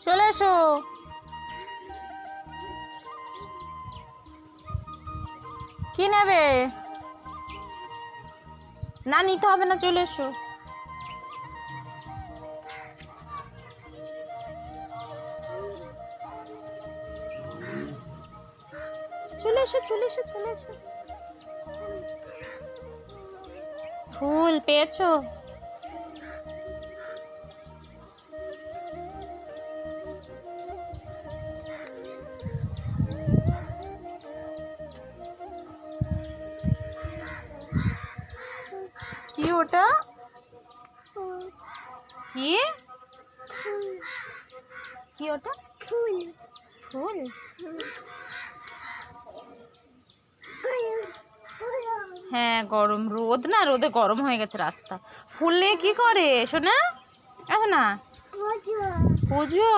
চলে এসো। কি নেবে? না নিতে হবে না, চলে এসো। চলে এসো চলে এসো চলে এসো। ফুল পেয়েছো? কি ওটা? কি কি ওটা? ফুল। ফুল? হ্যাঁ গরম, রোদ না, রোদে গরম হয়ে গেছে রাস্তা। ফুল নিয়ে কি করে শোনা? না পুজো।